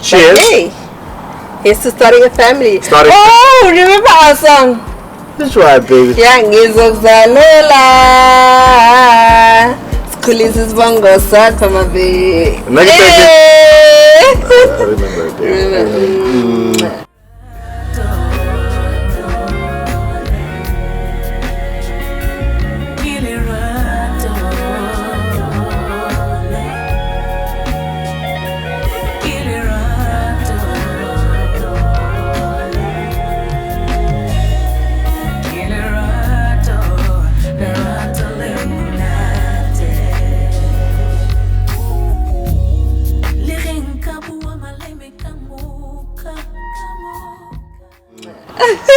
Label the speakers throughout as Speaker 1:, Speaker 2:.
Speaker 1: Cheers.
Speaker 2: But hey, here's to starting a family. Remember our song?
Speaker 1: That's right, baby.
Speaker 2: Yeah, ngizokuzalela sikhulisa isibongo sakho mabe.
Speaker 1: I remember it, baby.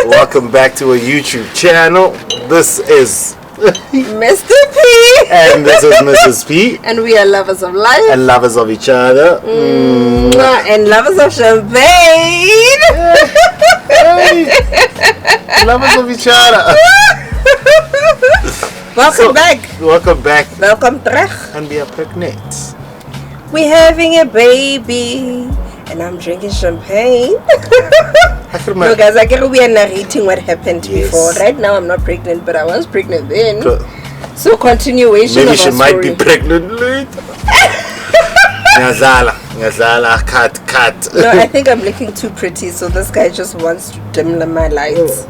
Speaker 1: Welcome back to a YouTube channel. This is
Speaker 2: Mr. P.
Speaker 1: And this is Mrs. P.
Speaker 2: And we are lovers of life.
Speaker 1: And lovers of each other.
Speaker 2: And lovers of champagne.
Speaker 1: Hey. Lovers of each other.
Speaker 2: Welcome back.
Speaker 1: Welcome back.
Speaker 2: Welcome terug.
Speaker 1: And we are pregnant.
Speaker 2: We're having a baby. And I'm drinking champagne. No, guys, I can't be narrating what happened before. Right now, I'm not pregnant, but I was pregnant then. So, continuation.
Speaker 1: Maybe
Speaker 2: of
Speaker 1: she
Speaker 2: our
Speaker 1: might
Speaker 2: story.
Speaker 1: be pregnant later. Ngazala, cut.
Speaker 2: No, I think I'm looking too pretty, so this guy just wants to dim my lights.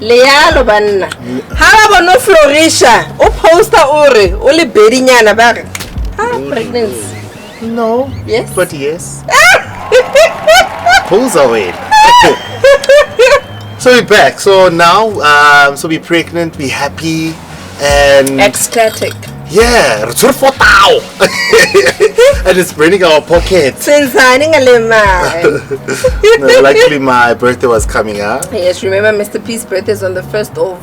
Speaker 2: Lealo banna. How about no Florisha? O poster ore, only bedinyana ba. Pregnancy.
Speaker 1: No.
Speaker 2: Yes.
Speaker 1: But yes. Pulls away. So we're back. So now, so we're pregnant, we're happy, and
Speaker 2: ecstatic.
Speaker 1: Yeah, and it's burning our pockets.
Speaker 2: No,
Speaker 1: luckily, my birthday was coming up.
Speaker 2: Yes, remember Mr. P's birthday is on the 1st of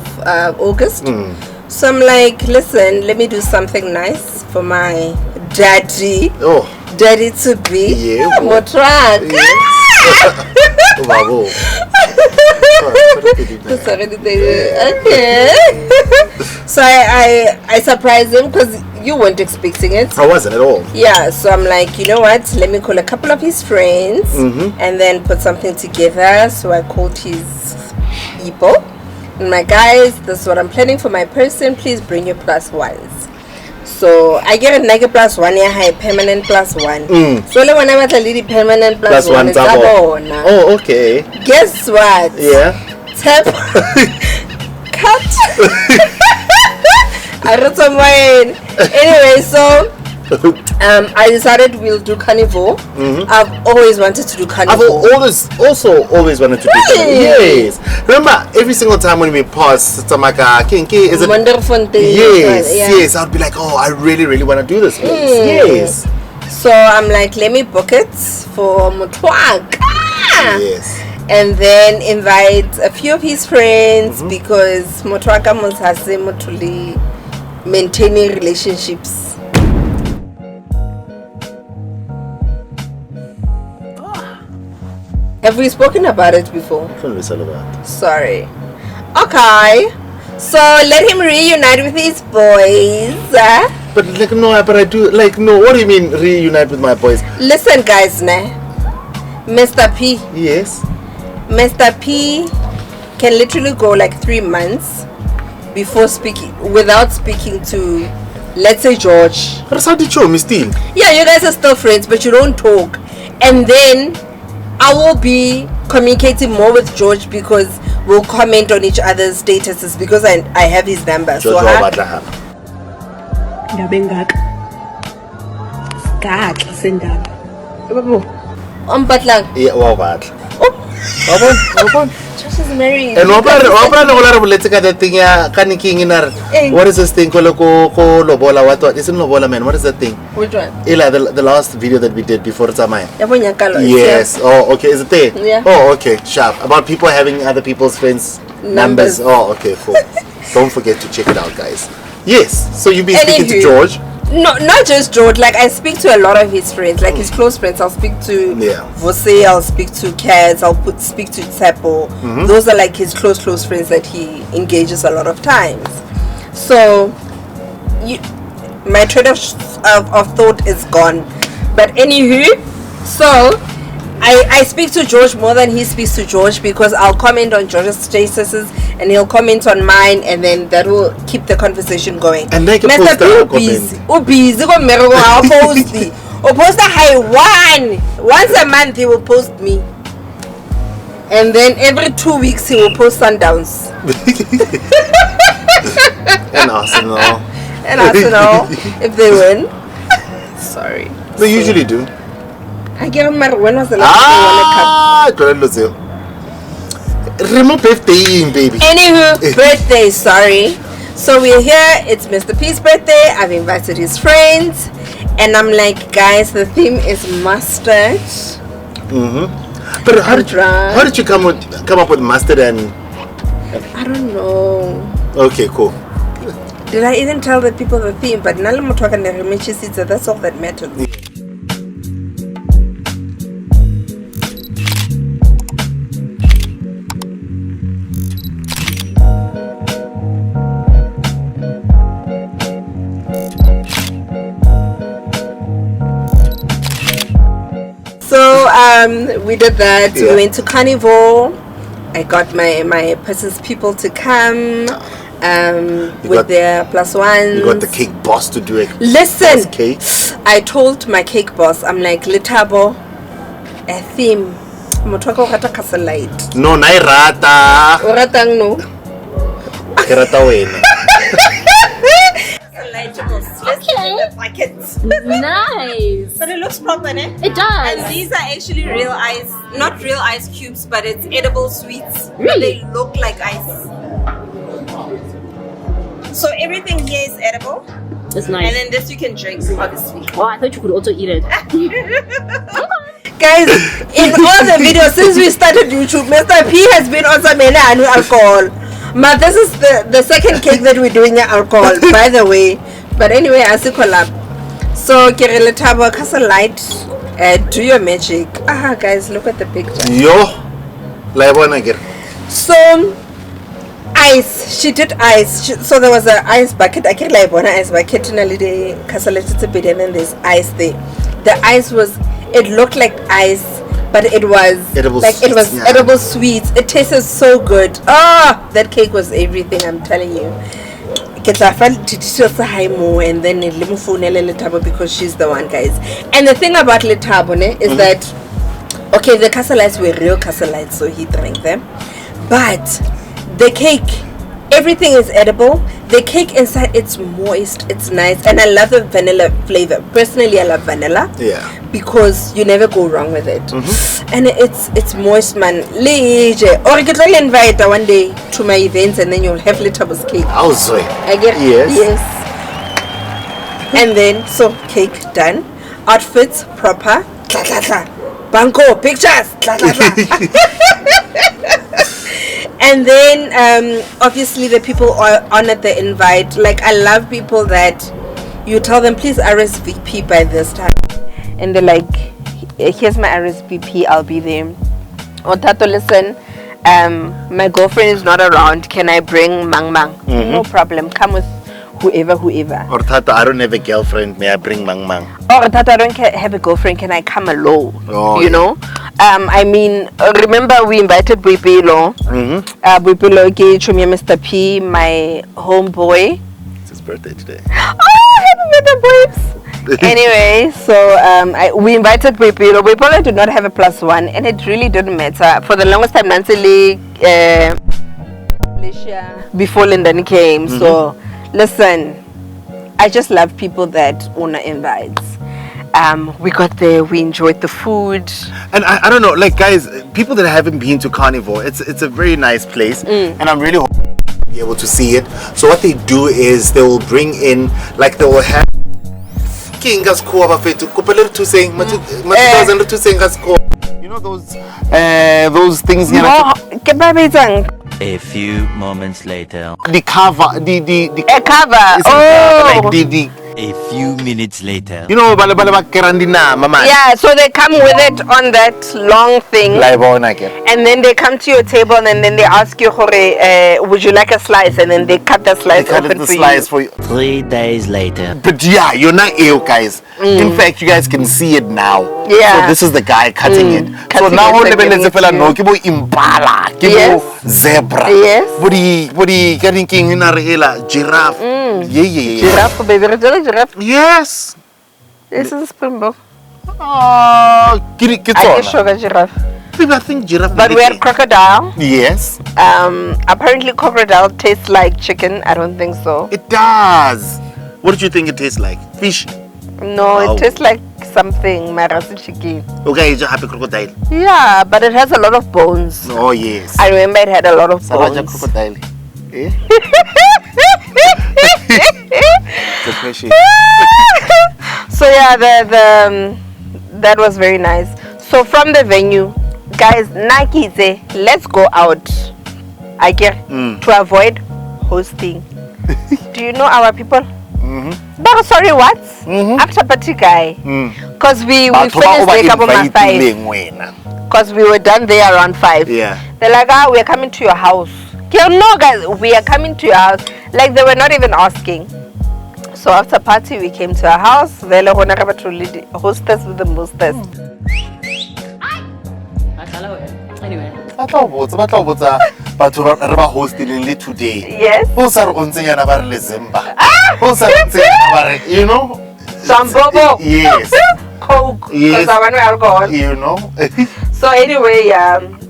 Speaker 2: August. So I'm like, listen, let me do something nice for my daddy. Daddy to be.
Speaker 1: Yeah.
Speaker 2: More track. Okay. So I surprised him because you weren't expecting it.
Speaker 1: I wasn't at all.
Speaker 2: Yeah, so I'm like, you know what? Let me call a couple of his friends and then put something together. So I called his people. And my guys, this is what I'm planning for my person. Please bring your plus ones. So I get a negative plus one, yeah, permanent plus one. So when I was a lady permanent plus one,
Speaker 1: oh, okay.
Speaker 2: Guess what?
Speaker 1: Yeah.
Speaker 2: Tap. Cut. I wrote some wine. Anyway, so I decided we'll do Carnivore. I've always wanted to do Carnivore.
Speaker 1: I've always wanted to do Carnivore. Yes. Remember, every single time when we pass Tamaka Kinki, is it
Speaker 2: wonderful thing?
Speaker 1: Yes. I'd be like, oh, I really want to do this place. Yes.
Speaker 2: So I'm like, let me book it for Mutwag.
Speaker 1: Yes.
Speaker 2: And then invite a few of his friends because Mutwaka must have mutuli maintaining relationships. Have we spoken about it before? Sorry. Okay. So let him reunite with his boys.
Speaker 1: But I do what do you mean reunite with my boys?
Speaker 2: Listen guys, Mr. P.
Speaker 1: Yes.
Speaker 2: Mr. P can literally go like 3 months without speaking to, let's say, George. Yeah, you guys are still friends, but you don't talk. And then I will be communicating more with George because we'll comment on each other's statuses because I have his number.
Speaker 1: George,
Speaker 2: Josh is married.
Speaker 1: And what is this thing called lobola? What isn't lobola, man? What is that thing?
Speaker 2: Which one?
Speaker 1: The last video that we did before Tamai.
Speaker 2: Yes.
Speaker 1: Oh, okay. Is it there?
Speaker 2: Yeah.
Speaker 1: Oh, okay. Sharp. About people having other people's friends' numbers. Oh, okay. Cool. Don't forget to check it out, guys. Yes. So you've been speaking to George.
Speaker 2: No, not just George. Like I speak to a lot of his friends, like his close friends. I'll speak to Vose, I'll speak to Kaz, speak to Tsepo. Those are like his close friends that he engages a lot of times. So, my train of thought is gone. But anywho, So I speak to George more than he speaks to George, because I'll comment on George's statuses and he'll comment on mine, and then that will keep the conversation going.
Speaker 1: And they can
Speaker 2: Mr.
Speaker 1: post a
Speaker 2: busy.
Speaker 1: comment.
Speaker 2: Oh, busy. Go merego I'll post the. Or post a high once a month he will post me. And then every 2 weeks he will post Sundowns.
Speaker 1: And Arsenal.
Speaker 2: And Arsenal if they win. Sorry.
Speaker 1: They usually do.
Speaker 2: I get when was the last time you won a cup?
Speaker 1: Remove birthday, baby.
Speaker 2: Anywho, birthday, sorry. So we're here, it's Mr. P's birthday. I've invited his friends. And I'm like, guys, the theme is mustard.
Speaker 1: But how did you come up with mustard and...
Speaker 2: I don't know.
Speaker 1: Okay, cool.
Speaker 2: Did I even tell the people the theme? But that's all that matters. So we did that.
Speaker 1: Yeah.
Speaker 2: We went to Carnivore. I got my person's people to come with their plus ones.
Speaker 1: You got the cake boss to do it.
Speaker 2: Listen,
Speaker 1: cake.
Speaker 2: I told my cake boss, I'm like, Letabo, a theme. Motwaka o rata castle light.
Speaker 1: No, nai rata.
Speaker 2: O ratang no.
Speaker 1: Ke rata wena.
Speaker 3: Nice.
Speaker 2: But it looks proper, eh?
Speaker 3: It does.
Speaker 2: And these are actually real ice, not real ice cubes, but it's edible sweets.
Speaker 3: Really?
Speaker 2: They look like ice. So everything here is edible,
Speaker 3: That's nice.
Speaker 2: and then this you can drink, obviously.
Speaker 3: Oh, I thought you could also eat it.
Speaker 2: Guys, in all the videos since we started YouTube, Mr. P has been on some alcohol. But this is the second cake that we're doing at alcohol, by the way. But anyway, I see collab. So, Kirele Tabo, Castle Light, do your magic. Guys, look at the picture.
Speaker 1: Yo, laibona again.
Speaker 2: So, ice. She did ice. So there was an ice bucket. I can't like one ice bucket in a little castle, and then there's ice there. The ice was. It looked like ice, but it was
Speaker 1: edible
Speaker 2: like
Speaker 1: sweets,
Speaker 2: it was edible sweets. It tasted so good. That cake was everything. I'm telling you. And then Letabo because she's the one, guys. And the thing about Letabo is that okay, the Casalites were real Casalites, so he drank them. But the cake, everything is edible. The cake inside, it's moist, it's nice, and I love the vanilla flavor. Personally, I love vanilla.
Speaker 1: Yeah.
Speaker 2: Because you never go wrong with it. And it's moist, man. Or you can invite one day to my events, and then you'll have Letabo's cake.
Speaker 1: Also,
Speaker 2: I get yes. And then so cake done, outfits proper, banco pictures, and then obviously the people are honored the invite. Like I love people that you tell them please RSVP by this time, and they're like, here's my RSVP, I'll be there. Or Tato, listen, my girlfriend is not around, can I bring Mang Mang? No problem, come with whoever.
Speaker 1: Or Tato, I don't have a girlfriend, may I bring Mang Mang?
Speaker 2: Or Tato, I don't have a girlfriend, can I come alone?
Speaker 1: You
Speaker 2: know? I mean, remember we invited Buipilo. Buipilo Chumia Mr. P, my homeboy.
Speaker 1: It's his birthday today.
Speaker 2: Oh, happy birthday, boys! Anyway, so we invited Buipilo. Buipilo did not have a +1, and it really didn't matter. For the longest time, Nancy Lee, before Lyndon came. So, listen, I just love people that Una invites. We got there, we enjoyed the food.
Speaker 1: And I don't know, like guys, people that haven't been to Carnivore, it's a very nice place, and I'm really hoping to be able to see it. So what they do is they will bring in, like they will have you know those things here.
Speaker 4: A few moments later.
Speaker 1: The cover, the
Speaker 2: cover.
Speaker 1: like the
Speaker 5: A few minutes later.
Speaker 1: You know, mama.
Speaker 2: Yeah, so they come with it on that long thing. And then they come to your table and then they ask you, would you like a slice? And then they cut the slice open for you.
Speaker 5: 3 days later.
Speaker 1: But yeah, you're not ill, guys. In fact, you guys can see it now.
Speaker 2: Yeah.
Speaker 1: So this is the guy cutting it. So now
Speaker 2: it and giving it to you.
Speaker 1: kibo impala, kibo
Speaker 2: Yes.
Speaker 1: zebra.
Speaker 2: Yes.
Speaker 1: Budi karinking inarela giraffe. Yeah.
Speaker 2: Giraffe, baby. Giraffe.
Speaker 1: Yes.
Speaker 2: This is Springbok.
Speaker 1: I
Speaker 2: I sugar giraffe.
Speaker 1: I think giraffe.
Speaker 2: But we had crocodile.
Speaker 1: Yes.
Speaker 2: Apparently crocodile tastes like chicken. I don't think so.
Speaker 1: It does. What did you think it tastes like? Fish?
Speaker 2: No, it tastes like something marasi chicken.
Speaker 1: Okay, it's a happy crocodile.
Speaker 2: Yeah, but it has a lot of bones.
Speaker 1: Oh yes.
Speaker 2: I remember it had a lot of
Speaker 1: Saraja
Speaker 2: bones.
Speaker 1: crocodile. Eh? It's a question.
Speaker 2: So yeah, that was very nice. So from the venue, guys, Nike say let's go out. I get to avoid hosting. Do you know our people? But sorry, what? After party guy. Because we finished wake up at 5. Because we were done there around 5.
Speaker 1: Yeah.
Speaker 2: They're like, we are coming to your house. No, guys, we are coming to your house. Like they were not even asking. So after party, we came to our house. They hostess with the mostest.
Speaker 3: Anyway.
Speaker 1: But hosting today.
Speaker 2: Yes.
Speaker 1: You know?
Speaker 2: Sambobo.
Speaker 1: Yes.
Speaker 2: Coke.
Speaker 1: Yes.
Speaker 2: Because I want alcohol.
Speaker 1: You know?
Speaker 2: So anyway,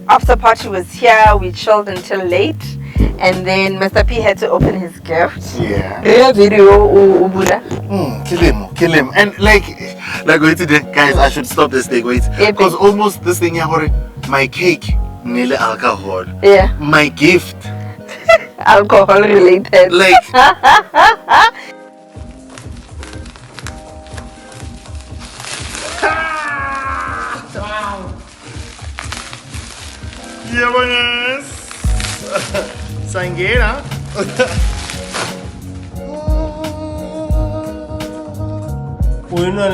Speaker 2: after party was here. We chilled until late. And then Mr. P had to open his gift.
Speaker 1: Yeah.
Speaker 2: Video.
Speaker 1: Kill him. And like wait today, guys, I should stop this thing. Wait. Because almost this thing here, my cake, nearly alcohol.
Speaker 2: Yeah.
Speaker 1: My gift.
Speaker 2: Alcohol related.
Speaker 1: Like yeah, buenas. Sanguera. Bueno,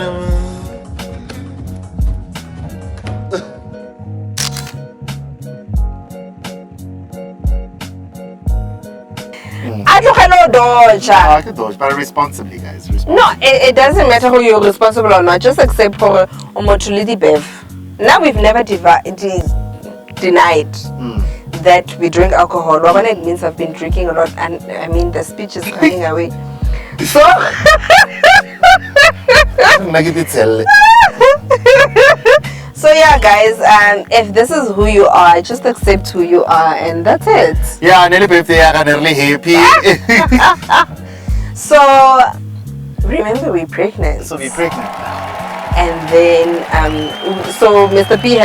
Speaker 2: Doja.
Speaker 1: But responsibly, guys.
Speaker 2: No, it doesn't matter who you're responsible or not. Just accept for Omotulidi Bev. Now we've never denied that we drink alcohol. What it means I've been drinking a lot, and I mean the speech is running away. So so yeah, guys, if this is who you are, just accept who you are, and that's it.
Speaker 1: Yeah, nearly happy.
Speaker 2: So remember, we're pregnant.
Speaker 1: So we're pregnant.
Speaker 2: And then so Mr. P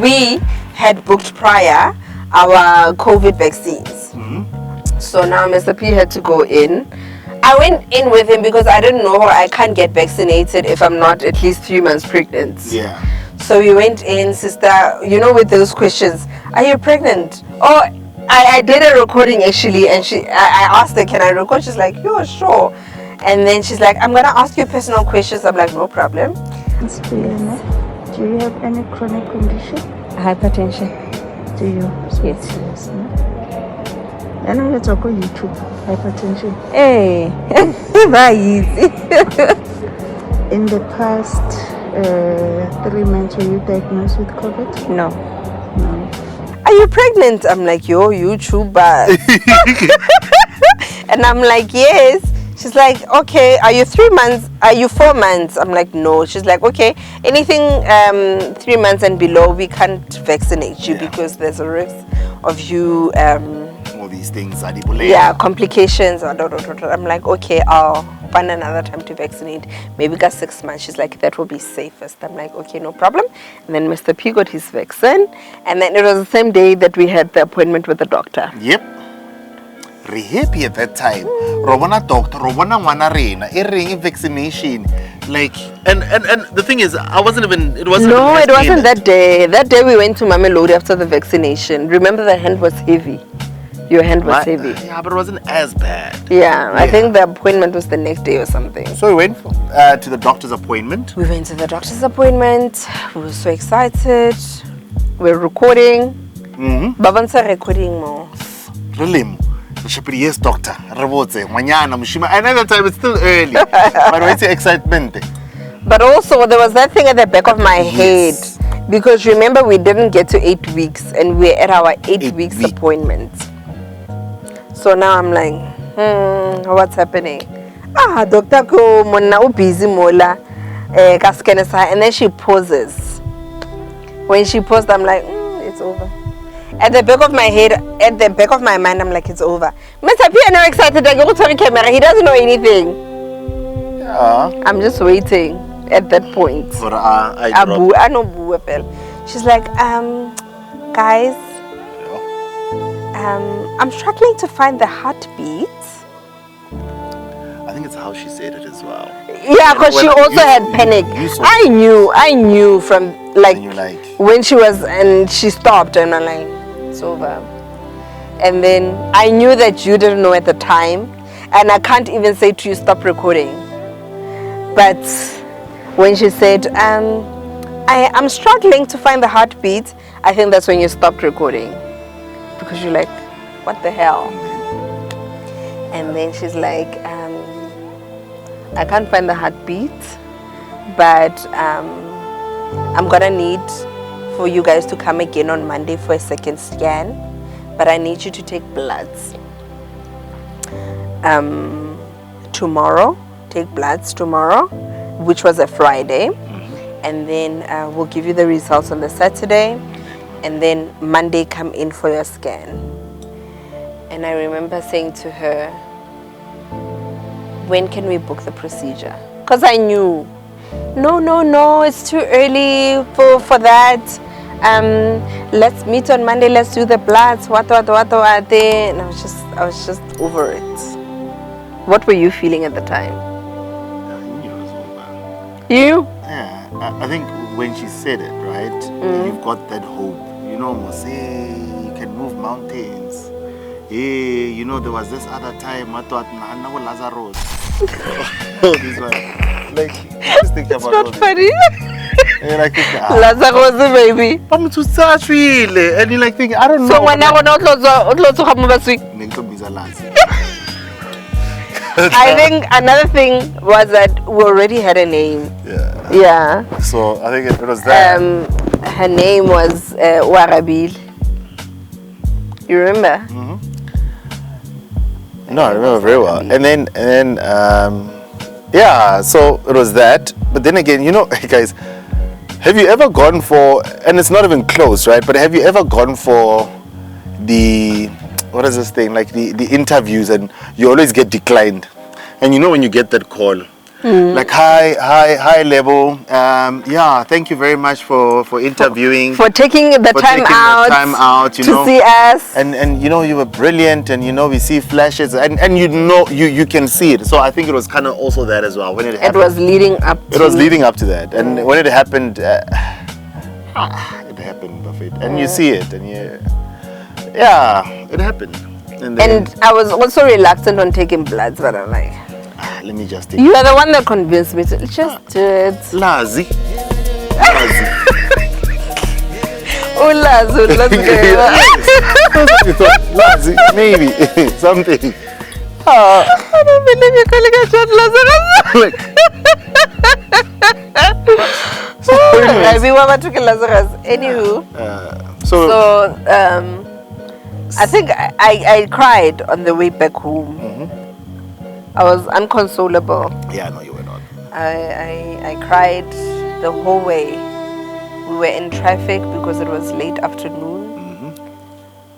Speaker 2: we had booked prior our COVID vaccines. So now Mr. P had to go in. I went in with him because I didn't know I can't get vaccinated if I'm not at least 3 months pregnant.
Speaker 1: Yeah.
Speaker 2: So we went in, sister, with those questions. Are you pregnant? Oh, I did a recording actually, and I asked her, can I record? She's like, yeah, sure. And then she's like, I'm gonna ask you personal questions. I'm like, no problem.
Speaker 6: Do you have any chronic condition?
Speaker 4: Hypertension.
Speaker 6: Do you?
Speaker 4: Yes.
Speaker 6: I know you talk on YouTube. Hypertension.
Speaker 4: Hey, very easy.
Speaker 6: In the past 3 months, were you diagnosed with COVID?
Speaker 4: No.
Speaker 6: No.
Speaker 2: Are you pregnant? I'm like, yo, YouTuber. And I'm like, yes. She's like, okay, are you 3 months? Are you 4 months? I'm like, no. She's like, okay, anything 3 months and below, we can't vaccinate you because there's a risk of you
Speaker 1: all these things are
Speaker 2: complications. I'm like, okay, I'll find another time to vaccinate. Maybe got 6 months. She's like, that will be safest. I'm like, okay, no problem. And then Mr. P got his vaccine, and then it was the same day that we had the appointment with the doctor.
Speaker 1: Yep. Re happy at that time. Robona doctor, Robona Wanarena, a vaccination. Like and the thing is, I wasn't even it wasn't
Speaker 2: that day. That day we went to Mamelodi after the vaccination. Remember, the hand was heavy. Your hand was heavy.
Speaker 1: Yeah, but it wasn't as bad.
Speaker 2: Yeah, I think the appointment was the next day or something.
Speaker 1: So we went to the doctor's appointment.
Speaker 2: We went to the doctor's appointment. We were so excited. We're recording. Babansa recording more.
Speaker 1: Really? Yes, doctor. Another time it's still early. But what's the excitement?
Speaker 2: But also there was that thing at the back of my head. Because remember we didn't get to 8 weeks and we're at our 8 weeks appointment. So now I'm like, what's happening? Doctor ko mona busy mola and then she pauses. When she paused, I'm like, it's over. At the back of my head, at the back of my mind, I'm like, it's over. Mr. P, I'm not excited. I go to the camera. He doesn't know anything.
Speaker 1: Yeah.
Speaker 2: I'm just waiting at that point.
Speaker 1: For
Speaker 2: I know Boo fell. She's like, guys, I'm struggling to find the heartbeat.
Speaker 1: I think it's how she said it as well.
Speaker 2: Yeah, because she also had panic. I knew from like when she was and she stopped and I'm like, it's over. And then I knew that you didn't know at the time, and I can't even say to you stop recording. But when she said, I'm struggling to find the heartbeat, I think that's when you stopped recording. Because you're like, what the hell? And then she's like, I can't find the heartbeat, but I'm gonna need for you guys to come again on Monday for a second scan, but I need you to take bloods. Tomorrow, take bloods tomorrow, which was a Friday, and then we'll give you the results on the Saturday, and then Monday come in for your scan. And I remember saying to her, when can we book the procedure? Because I knew, no, it's too early for that. Let's meet on Monday, let's do the bloods, what. And I was just over it. What were you feeling at the time?
Speaker 1: I knew it was over.
Speaker 2: You?
Speaker 1: Yeah, I think when she said it, right, you've got that hope. You know, almost, hey, you can move mountains. Hey, you know, there was this other time, I thought, Lazarus. This one. Like, just think about
Speaker 2: it's not funny.
Speaker 1: And like,
Speaker 2: Lazarus, baby.
Speaker 1: I'm too sad, really. And you're like thinking, I don't know.
Speaker 2: So when I I think another thing was that we already had a name. Yeah.
Speaker 1: So I think it was that.
Speaker 2: Her name was Warabil. You remember?
Speaker 1: No, I remember very well. And then, yeah, so it was that. But then again, you know, guys, have you ever gone for, and it's not even close, right? But have you ever gone for the, what is this thing, like the interviews, and you always get declined? And you know when you get that call, like, high level, yeah, thank you very much for interviewing.
Speaker 2: For taking the time out
Speaker 1: you
Speaker 2: to
Speaker 1: know,
Speaker 2: see us.
Speaker 1: And you know, you were brilliant, and you know, we see flashes, and you know, you can see it. So I think it was kind of also that as well. When it happened.
Speaker 2: It was leading up to.
Speaker 1: It was leading up to that. And when it happened, it happened, Buffett. And you see it, and yeah, it happened.
Speaker 2: And I was also reluctant on taking bloods, but I'm like,
Speaker 1: let me just take
Speaker 2: you are the one that convinced me to just do it.
Speaker 1: Lazy.
Speaker 2: Oh, Lazy, let's go.
Speaker 1: Lazy, maybe something.
Speaker 2: I don't believe you're calling a John Lazarus. Everyone took a Lazarus. Anywho, so I think I cried on the way back home. I was unconsolable.
Speaker 1: Yeah, no, you were not.
Speaker 2: I cried the whole way. We were in traffic because it was late afternoon.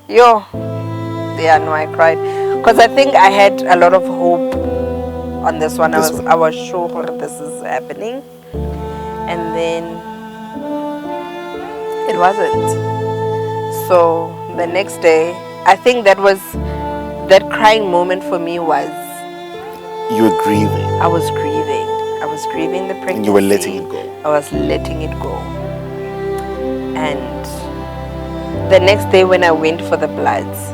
Speaker 2: Yeah, no, I cried because I think I had a lot of hope on this one. I was sure this is happening, and then it wasn't. So the next day, I think that crying moment for me was.
Speaker 1: You were grieving.
Speaker 2: I was grieving. I was grieving the pregnancy.
Speaker 1: And you were letting it go.
Speaker 2: I was letting it go. And the next day when I went for the bloods,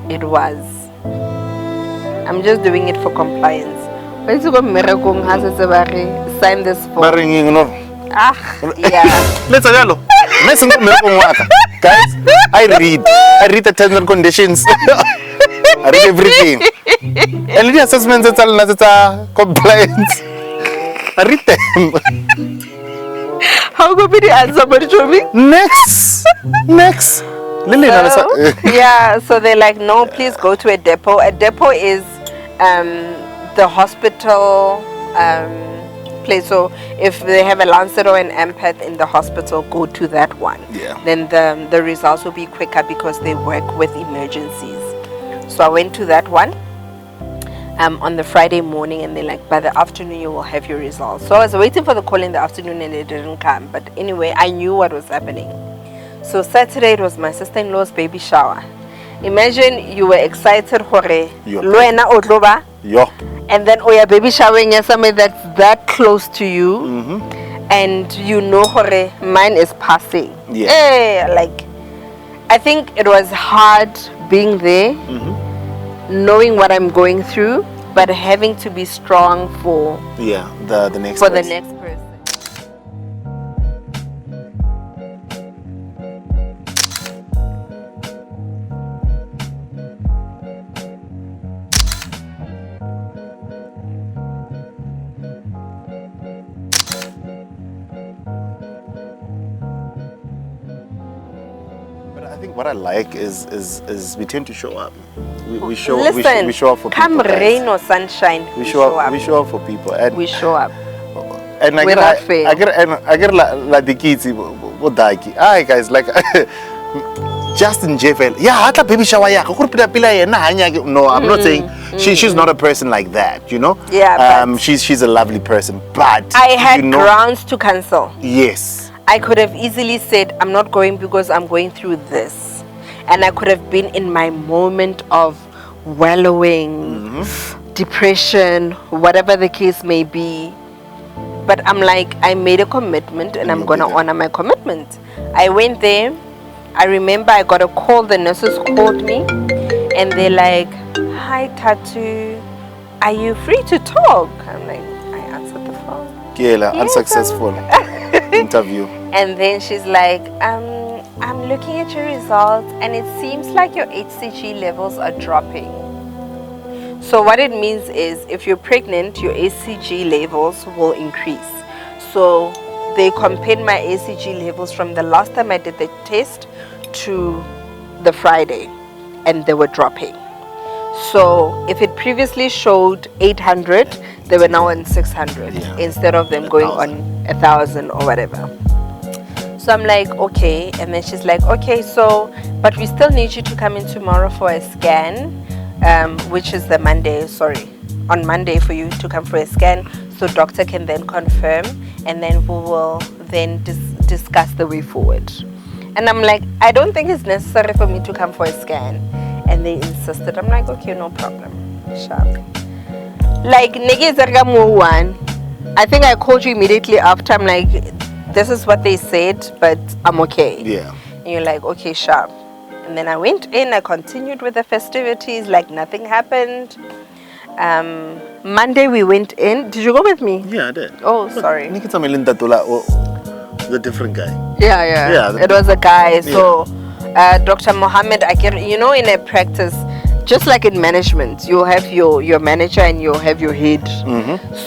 Speaker 2: it was. I'm just doing it for compliance. When you go mmerekong ha setse ba re sign this form.
Speaker 1: Ba reng eng no?
Speaker 2: Ah, yeah.
Speaker 1: Let's go. Let's go mmerekong wa ka. Guys, I read the terms and conditions. I read everything. And the assessments are compliance. I read them.
Speaker 2: How go be the answer, but to me?
Speaker 1: Next. Lily,
Speaker 2: yeah, so they're like, no, please go to a depot. A depot is the hospital place. So if they have a Lancet or an empath in the hospital, go to that one.
Speaker 1: Yeah.
Speaker 2: Then the results will be quicker because they work with emergencies. So I went to that one on the Friday morning, and they're like, by the afternoon you will have your results. So I was waiting for the call in the afternoon and it didn't come. But anyway, I knew what was happening. So Saturday it was my sister-in-law's baby shower. Imagine you were excited hore Luena Odloba.
Speaker 1: Yo.
Speaker 2: And then your baby showering somewhere that's that close to you. And you know hore mine is passing.
Speaker 1: Yeah.
Speaker 2: Hey, like I think it was hard being there, knowing what I'm going through, but having to be strong for
Speaker 1: the next
Speaker 2: for
Speaker 1: person.
Speaker 2: the next person.
Speaker 1: I think what I like is we tend to show up. We show
Speaker 2: Listen,
Speaker 1: we show up for
Speaker 2: come
Speaker 1: people.
Speaker 2: rain or sunshine,
Speaker 1: We show up. We show up for people. And
Speaker 2: We show up.
Speaker 1: and
Speaker 2: We're not fair.
Speaker 1: I get like the kids. What daki? Hi guys, like Justin JFL. Yeah, hata baby shower ya. No, I'm not saying she's not a person like that. You know.
Speaker 2: Yeah. But
Speaker 1: she's a lovely person, but
Speaker 2: I had grounds to cancel.
Speaker 1: Yes.
Speaker 2: I could have easily said, I'm not going because I'm going through this. And I could have been in my moment of wallowing, depression, whatever the case may be. But I'm like, I made a commitment and I'm going to honor my commitment. I went there. I remember I got a call. The nurses called me and they're like, hi, Tatu. Are you free to talk? I'm like, I answered the phone.
Speaker 1: Kiela, unsuccessful interview.
Speaker 2: And then she's like, I'm looking at your results and it seems like your HCG levels are dropping. So what it means is if you're pregnant, your HCG levels will increase. So they compared my HCG levels from the last time I did the test to the Friday, and they were dropping. So if it previously showed 800, they were now on 600 instead of them going on 1,000 or whatever. So I'm like, okay. And then she's like, okay, so, but we still need you to come in tomorrow for a scan, which is on Monday for you to come for a scan. So doctor can then confirm, and then we will then discuss the way forward. And I'm like, I don't think it's necessary for me to come for a scan. And they insisted. I'm like, okay, no problem. Sharp. Like, I think I called you immediately after. I'm like, this is what they said, but I'm okay.
Speaker 1: Yeah.
Speaker 2: And you're like, okay, sharp. And then I went in, I continued with the festivities, like nothing happened. Monday we went in. Did you go with me?
Speaker 1: Yeah, I did.
Speaker 2: Oh, sorry.
Speaker 1: The different guy.
Speaker 2: Yeah. It was a guy. So, Dr. Mohammed, in a practice, just like in management, you have your manager and you have your head.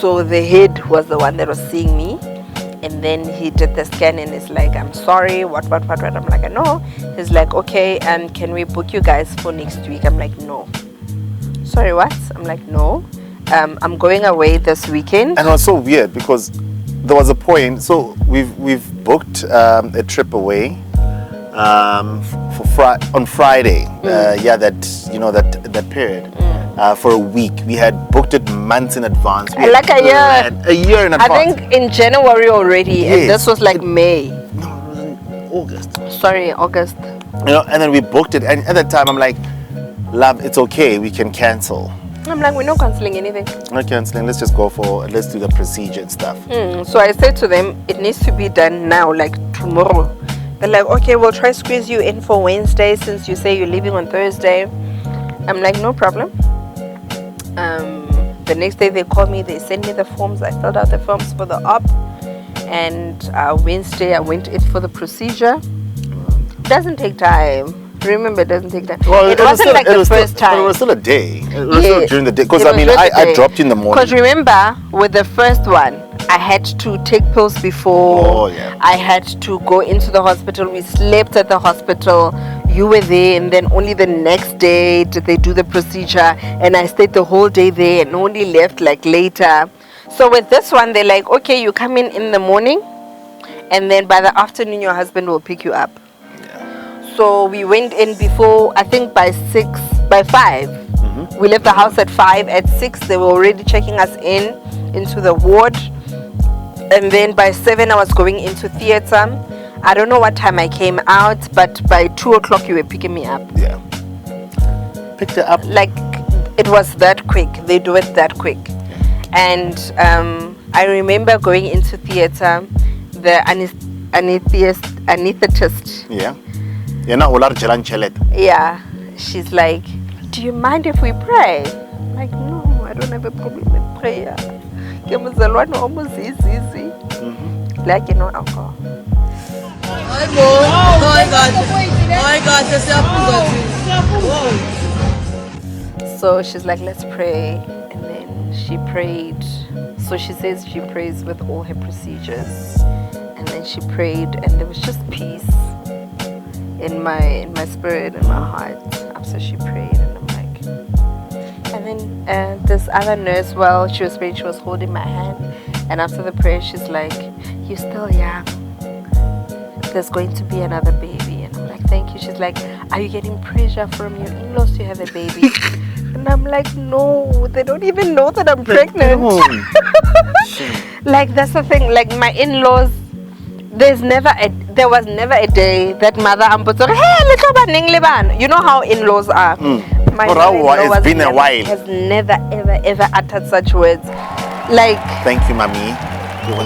Speaker 2: So the head was the one that was seeing me. And then he did the scan and is like, I'm sorry, what? I'm like, I know. He's like, okay, can we book you guys for next week? I'm like, no. Sorry, what? I'm like, no. I'm going away this weekend.
Speaker 1: And it was so weird because there was a point. So we've booked a trip away on Friday. That period. For a week. We had booked it months in advance.
Speaker 2: Like a year.
Speaker 1: A year in advance.
Speaker 2: I think in January already.
Speaker 1: Yes.
Speaker 2: And this was like May.
Speaker 1: No, it was in August.
Speaker 2: Sorry, August.
Speaker 1: And then we booked it. And at that time, I'm like, love, it's okay. We can cancel.
Speaker 2: I'm like, we're not cancelling anything.
Speaker 1: Not cancelling. Let's just let's do the procedure and stuff.
Speaker 2: So I said to them, it needs to be done now, like tomorrow. They're like, okay, we'll try squeeze you in for Wednesday since you say you're leaving on Thursday. I'm like, no problem. The next day they call me, they send me the forms. I filled out the forms for the op. And Wednesday I went in for the procedure. Doesn't take time. Remember, it doesn't take time.
Speaker 1: Well,
Speaker 2: it wasn't like the first time.
Speaker 1: But it was still a day. It was
Speaker 2: Yeah.
Speaker 1: still during the day. Because
Speaker 2: It
Speaker 1: I
Speaker 2: was
Speaker 1: mean,
Speaker 2: just a
Speaker 1: I
Speaker 2: day.
Speaker 1: dropped in the morning.
Speaker 2: Because remember, with the first one, I had to take pills before.
Speaker 1: Oh, yeah.
Speaker 2: I had to go into the hospital. We slept at the hospital. You were there, and then only the next day did they do the procedure. And I stayed the whole day there and only left like later. So with this one, they're like, okay, you come in the morning, and then by the afternoon, your husband will pick you up. So we went in before, I think by 5.
Speaker 1: Mm-hmm.
Speaker 2: We left the house at 5. At 6, they were already checking us into the ward. And then by 7, I was going into theater. I don't know what time I came out, but by 2 o'clock, you were picking me up.
Speaker 1: Yeah. Picked it up.
Speaker 2: Like, it was that quick. They do it that quick. And I remember going into theater, the anesthetist.
Speaker 1: Yeah. You're not ular jalan chelet.
Speaker 2: Yeah, she's like, do you mind if we pray? I'm like, no, I don't have a problem with prayer. Almost easy. Like, you know, alcohol. So she's like, let's pray. And then she prayed. So she says she prays with all her procedures. And then she prayed, and there was just peace in my spirit, in my heart, after she prayed. And I'm like, and then this other nurse, while she was praying, she was holding my hand, and after the prayer she's like, you're still young, there's going to be another baby. And I'm like, thank you. She's like, are you getting pressure from your in-laws to have a baby? And I'm like, no, they don't even know that I'm pregnant. Like, that's the thing, like my in-laws, there was never a day that mother Ampoto, hey, little ban, you know how in-laws are. My mother-in-law
Speaker 1: it's been a while.
Speaker 2: Has never ever uttered such words. Like,
Speaker 1: thank you, mommy.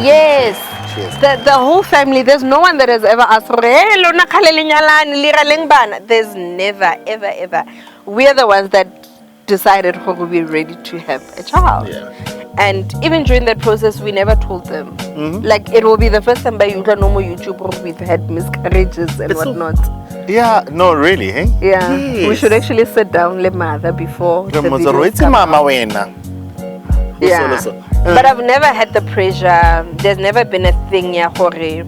Speaker 2: yes.
Speaker 1: Cheers.
Speaker 2: The whole family, there's no one that has ever asked for, hey, lona khalele nyalani, lira lengbana. There's never ever. We're the ones that decided how we were ready to have a child.
Speaker 1: Yeah.
Speaker 2: And even during that process, we never told them. Like, it will be the first time by normal YouTube we've had miscarriages and whatnot.
Speaker 1: Yeah, no, really, eh?
Speaker 2: Yeah,
Speaker 1: Yes.
Speaker 2: we should actually sit down, le mother, before the videos
Speaker 1: It's
Speaker 2: come
Speaker 1: mama
Speaker 2: out.
Speaker 1: wena.
Speaker 2: Yeah, but I've never had the pressure. There's never been a thing, yeah, hore.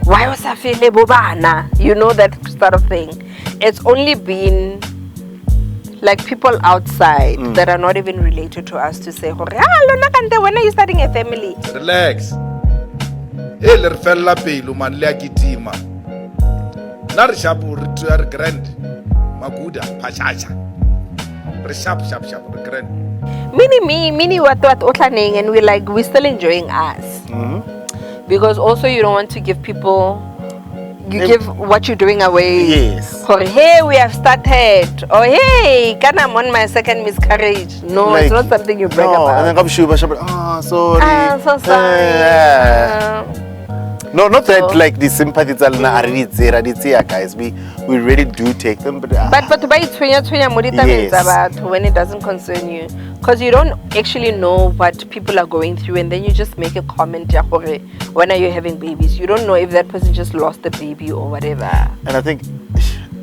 Speaker 2: Why was I feeling bobana? You know, that sort of thing. It's only been like people outside that are not even related to us to say, hore, lona kante, when are you starting a family?
Speaker 7: Relax. Le re fella pelo man le a kitima. Na re shapo re grand. Maguda phashacha. Re sharp re grand.
Speaker 2: Mini what otlaneng, and we're still enjoying us. Because also you don't want to give people, you give what you're doing away.
Speaker 1: Yes.
Speaker 2: Or hey, we have started. Or hey, can I'm on my second miscarriage. No,
Speaker 1: Like,
Speaker 2: it's not something you brag
Speaker 1: no,
Speaker 2: about.
Speaker 1: and then come shuba, sorry.
Speaker 2: I'm so sorry.
Speaker 1: No, not that like the sympathies are guys. We really do take them, but
Speaker 2: yes. When it doesn't concern you, because you don't actually know what people are going through, and then you just make a comment. When are you having babies? You don't know if that person just lost a baby or whatever.
Speaker 1: And I think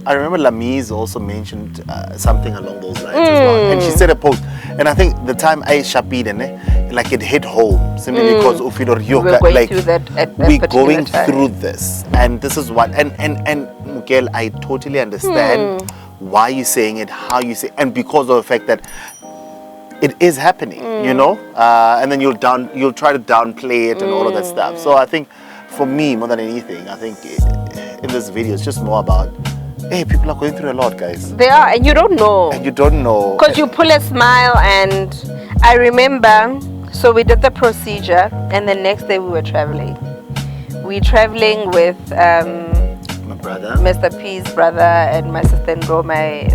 Speaker 1: I remember Lamise also mentioned something along those lines as well, and she said a post, and I think the time I shapid like it hit home simply because of
Speaker 2: We're going
Speaker 1: like
Speaker 2: through that at
Speaker 1: we're
Speaker 2: particular
Speaker 1: going
Speaker 2: time.
Speaker 1: through this, and this is what and Mukel, I totally understand why you're saying it, how you say, and because of the fact that it is happening, you know, and then you'll try to downplay it and all of that stuff. So I think for me, more than anything, I think in this video it's just more about, hey, people are going through a lot, guys.
Speaker 2: They are, and you don't know.
Speaker 1: And you don't know.
Speaker 2: Because you pull a smile, and I remember, so we did the procedure, and the next day we were traveling. We're traveling with
Speaker 1: my brother,
Speaker 2: Mr. P's brother, and my sister-in-law, my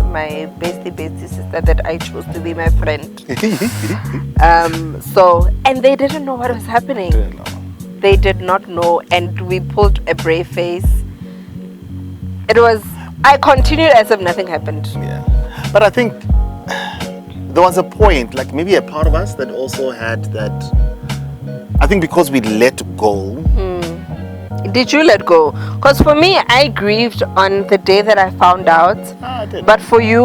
Speaker 2: bestie sister that I chose to be my friend. So, and they didn't know what was happening. They did not know, and we pulled a brave face. I continued as if nothing happened.
Speaker 1: Yeah. But I think there was a point, like maybe a part of us that also had that. I think because we let go.
Speaker 2: Did you let go? Because for me, I grieved on the day that I found out.
Speaker 1: I did.
Speaker 2: But for you,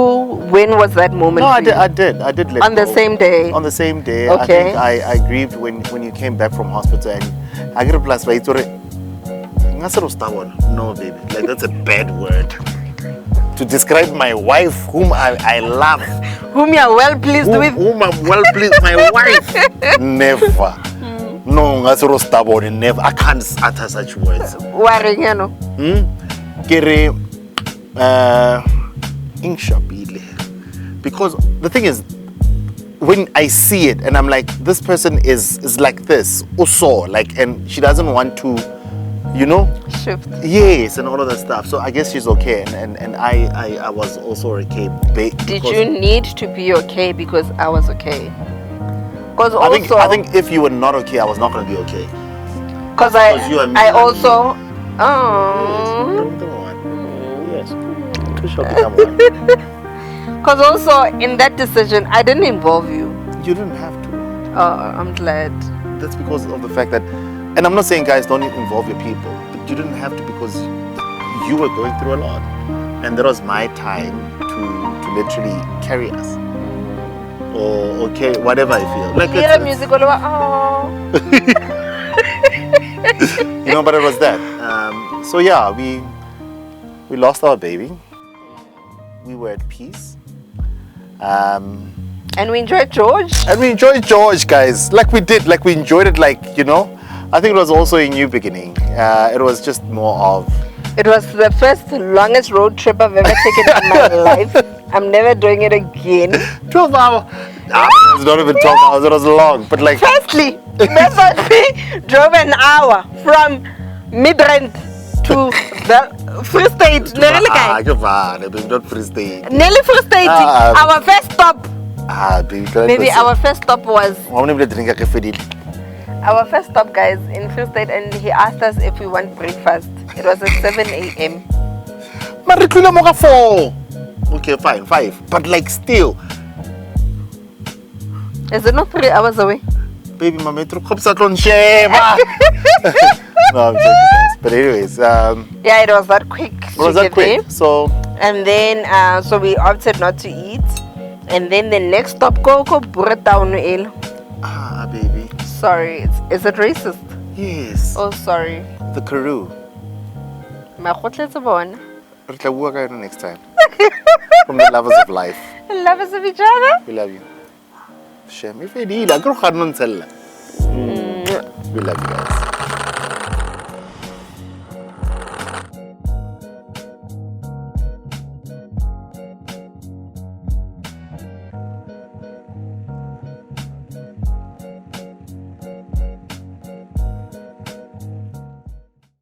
Speaker 2: when was that moment?
Speaker 1: No,
Speaker 2: for
Speaker 1: I
Speaker 2: you?
Speaker 1: did. I did let
Speaker 2: On
Speaker 1: go.
Speaker 2: the same day.
Speaker 1: On the same day.
Speaker 2: Okay.
Speaker 1: I think I grieved when you came back from hospital and I get a plus by no, baby. Like that's a bad word to describe my wife, whom I love,
Speaker 2: Whom you are well pleased with.
Speaker 1: whom I'm well pleased. My wife. Never. No, never. I can't utter such words.
Speaker 2: Worrying, you know.
Speaker 1: Kere, inshabile. Because the thing is, when I see it and I'm like, this person is like this, also like, and she doesn't want to, you know,
Speaker 2: Shift.
Speaker 1: yes, and all of that stuff. So I guess she's okay, and I was also okay.
Speaker 2: Did you need to be okay because I was okay? Because also,
Speaker 1: I think if you were not okay, I was not going to be okay.
Speaker 2: because
Speaker 1: you and me,
Speaker 2: I
Speaker 1: and
Speaker 2: also,
Speaker 1: Yes. Yes. Shall become one.
Speaker 2: because also in that decision, I didn't involve you.
Speaker 1: You didn't have to.
Speaker 2: I'm glad.
Speaker 1: That's because of the fact that, and I'm not saying guys don't involve your people, but you didn't have to because you were going through a lot, and that was my time to literally carry us, or okay, whatever I feel. Like
Speaker 2: Hear the music all over. Oh.
Speaker 1: you know, but it was that. So yeah, we lost our baby. We were at peace.
Speaker 2: And we enjoyed George.
Speaker 1: And we enjoyed George, guys. Like we did. Like we enjoyed it. Like, you know, I think it was also a new beginning. It was just more of.
Speaker 2: It was the first longest road trip I've ever taken in my life. I'm never doing it again.
Speaker 1: 12 hours. It was not even 12 hours. It was long. But like.
Speaker 2: Firstly, that's what we drove an hour from Midrand to the Free State. Nearly
Speaker 1: Not Free State.
Speaker 2: Free State. Our first stop. Maybe our first stop was. Our first stop, guys, in Free State, and he asked us if we want breakfast. It was at 7 a.m.
Speaker 1: But 4. Okay, fine, 5. But like still.
Speaker 2: Is it not 3 hours away?
Speaker 1: Baby, my metro cops are on Sheva. No, I'm joking, guys. But anyways,
Speaker 2: yeah, it was that quick.
Speaker 1: It was that quick. So.
Speaker 2: And then, so we opted not to eat. And then the next stop, go Buretown Ale.
Speaker 1: Baby.
Speaker 2: Sorry, is it racist?
Speaker 1: Yes.
Speaker 2: Oh, sorry.
Speaker 1: The Karoo.
Speaker 2: Next
Speaker 1: time. From the lovers of life.
Speaker 2: Lovers of each other.
Speaker 1: We love you. Shame. We love you guys.